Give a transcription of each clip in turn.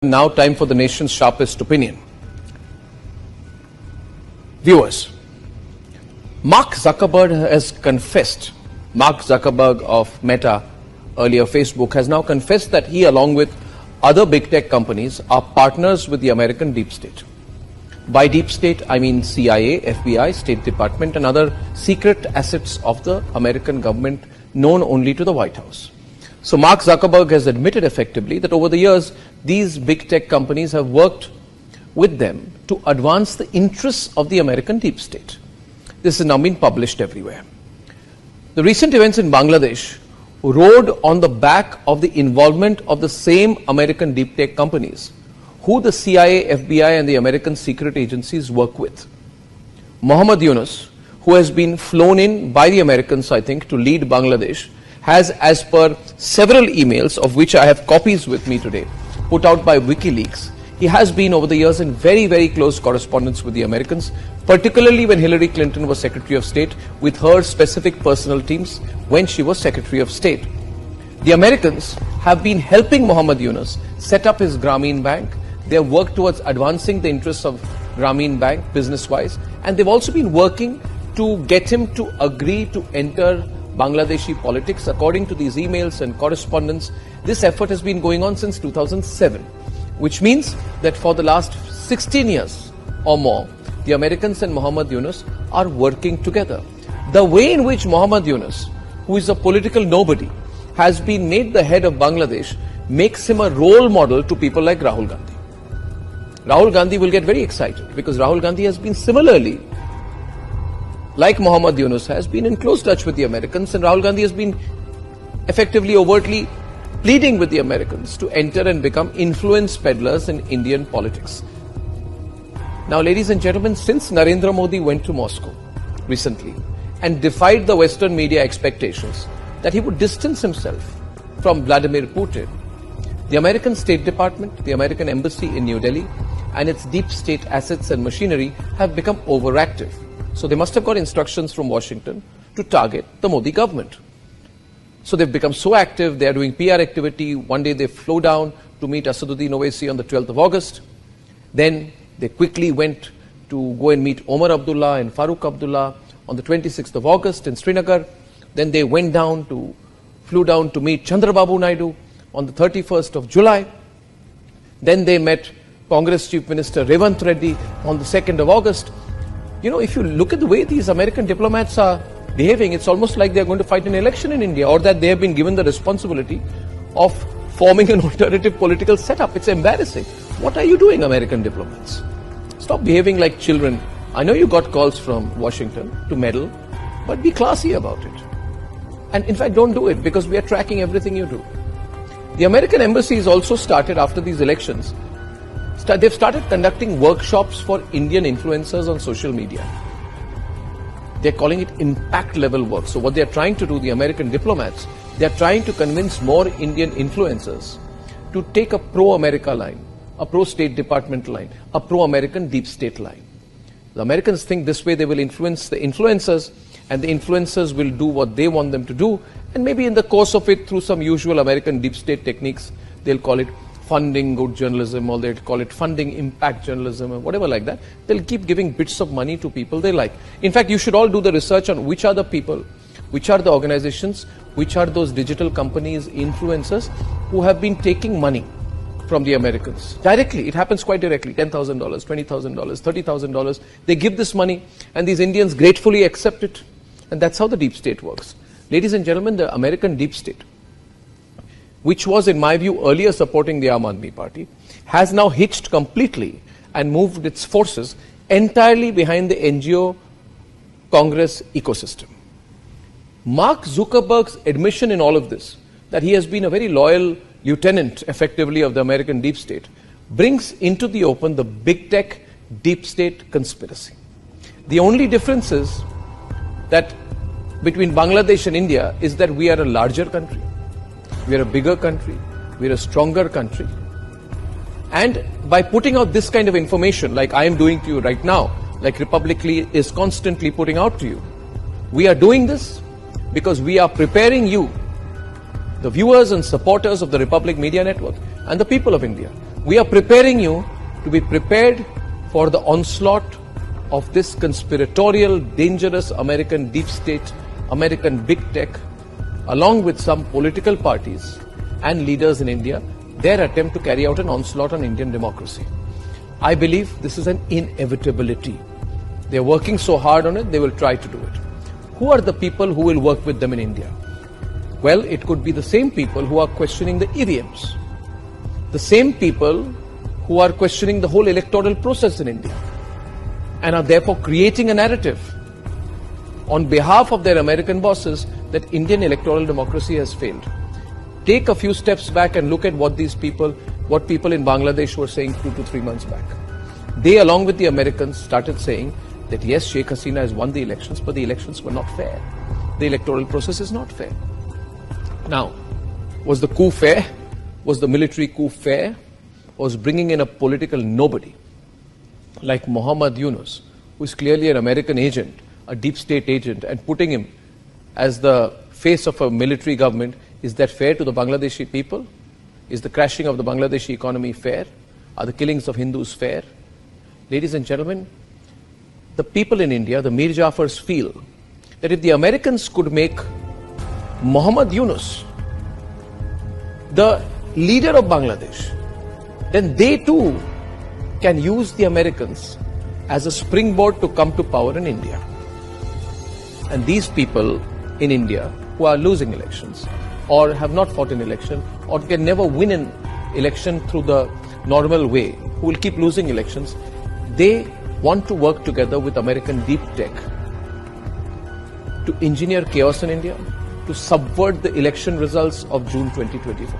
Now time for the nation's sharpest opinion. Viewers, Mark Zuckerberg of Meta, earlier Facebook, has now confessed that he, along with other big tech companies, are partners with the American deep state. By deep state, I mean CIA, FBI, State Department and other secret assets of the American government known only to the White House. So Mark Zuckerberg has admitted effectively that over the years, these big tech companies have worked with them to advance the interests of the American deep state. This has now been published everywhere. The recent events in Bangladesh rode on the back of the involvement of the same American deep tech companies who the CIA, FBI and the American secret agencies work with. Mohammed Yunus, who has been flown in by the Americans, I think, to lead Bangladesh, has, as per several emails, of which I have copies with me today, put out by WikiLeaks, he has been over the years in very, very close correspondence with the Americans, particularly when Hillary Clinton was Secretary of State, with her specific personal teams when she was Secretary of State. The Americans have been helping Mohammed Yunus set up his Grameen Bank. They have worked towards advancing the interests of Grameen Bank business-wise, and they've also been working to get him to agree to enter Bangladeshi politics. According to these emails and correspondence, this effort has been going on since 2007, which means that for the last 16 years or more, the Americans and Mohammed Yunus are working together. The way in which Mohammed Yunus, who is a political nobody, has been made the head of Bangladesh makes him a role model to people like Rahul Gandhi. Rahul Gandhi will get very excited because Rahul Gandhi has been similarly, like Mohammed Yunus, has been in close touch with the Americans, and Rahul Gandhi has been effectively, overtly pleading with the Americans to enter and become influence peddlers in Indian politics. Now, ladies and gentlemen, since Narendra Modi went to Moscow recently and defied the Western media expectations that he would distance himself from Vladimir Putin, the American State Department, the American Embassy in New Delhi, and its deep state assets and machinery have become overactive. So they must have got instructions from Washington to target the Modi government. So they've become so active, they are doing PR activity. One day they flew down to meet Asaduddin Owaisi on the 12th of August. Then they quickly went to go and meet Omar Abdullah and Farooq Abdullah on the 26th of August in Srinagar. Then they flew down to meet Chandrababu Naidu on the 31st of July. Then they met Congress Chief Minister Revant Reddy on the 2nd of August. You know, if you look at the way these American diplomats are behaving, it's almost like they're going to fight an election in India, or that they have been given the responsibility of forming an alternative political setup. It's embarrassing. What are you doing, American diplomats? Stop behaving like children. I know you got calls from Washington to meddle, but be classy about it. And in fact, don't do it, because we are tracking everything you do. The American embassy has also started, after these elections, they've started conducting workshops for Indian influencers on social media. They're calling it impact level work. So what they're trying to do, the American diplomats, they're trying to convince more Indian influencers to take a pro-America line, a pro-State Department line, a pro-American deep state line. The Americans think this way they will influence the influencers, and the influencers will do what they want them to do, and maybe in the course of it, through some usual American deep state techniques, they'll call it funding good journalism, or they'll call it funding impact journalism, or whatever like that. They'll keep giving bits of money to people they like. In fact, you should all do the research on which are the people, which are the organizations, which are those digital companies, influencers, who have been taking money from the Americans. Directly, it happens quite directly, $10,000, $20,000, $30,000. They give this money, and these Indians gratefully accept it. And that's how the deep state works. Ladies and gentlemen, the American deep state, which was, in my view, earlier supporting the Aam Aadmi Party, has now hitched completely and moved its forces entirely behind the NGO Congress ecosystem. Mark Zuckerberg's admission in all of this, that he has been a very loyal lieutenant, effectively, of the American deep state, brings into the open the big tech deep state conspiracy. The only difference is that between Bangladesh and India is that we are a larger country. We are a bigger country, we are a stronger country. And by putting out this kind of information, like I am doing to you right now, like Republic is constantly putting out to you, we are doing this because we are preparing you, the viewers and supporters of the Republic Media Network, and the people of India, We are preparing you to be prepared for the onslaught of this conspiratorial, dangerous American deep state, American big tech, along with some political parties and leaders in India, their attempt to carry out an onslaught on Indian democracy. I believe this is an inevitability. They are working so hard on it, they will try to do it. Who are the people who will work with them in India? Well, it could be the same people who are questioning the EVMs, the same people who are questioning the whole electoral process in India, and are therefore creating a narrative on behalf of their American bosses that Indian electoral democracy has failed. Take a few steps back and look at what people in Bangladesh were saying 2 to 3 months back. They, along with the Americans, started saying that yes, Sheikh Hasina has won the elections, but the elections were not fair. The electoral process is not fair. Now, was the coup fair? Was the military coup fair? Was bringing in a political nobody like Muhammad Yunus, who is clearly an American agent, a deep state agent, and putting him as the face of a military government, is that fair to the Bangladeshi people? Is the crashing of the Bangladeshi economy fair? Are the killings of Hindus fair? Ladies and gentlemen, the people in India, the Mir Jafars, feel that if the Americans could make Muhammad Yunus the leader of Bangladesh, then they too can use the Americans as a springboard to come to power in India. And these people in India who are losing elections or have not fought an election or can never win an election through the normal way, who will keep losing elections, they want to work together with American deep tech to engineer chaos in India, to subvert the election results of June 2024.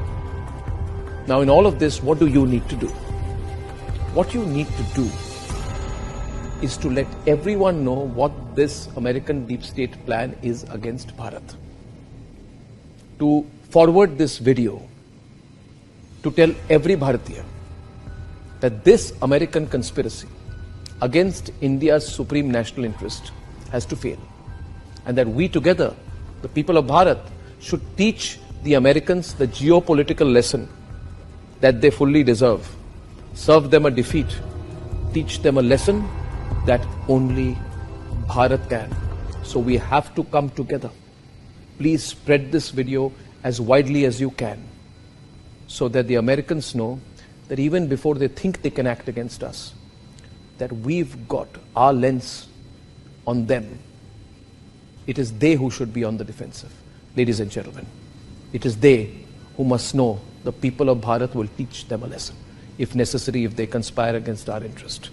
Now, in all of this, what do you need to do? What you need to do is to let everyone know what this American deep state plan is against Bharat. To forward this video, to tell every Bharatiya that this American conspiracy against India's supreme national interest has to fail. And that we together, the people of Bharat, should teach the Americans the geopolitical lesson that they fully deserve. Serve them a defeat. Teach them a lesson that only Bharat can. So we have to come together. Please spread this video as widely as you can, so that the Americans know that even before they think they can act against us, that we've got our lens on them. It is they who should be on the defensive. Ladies and gentlemen, it is they who must know the people of Bharat will teach them a lesson, if necessary, if they conspire against our interest.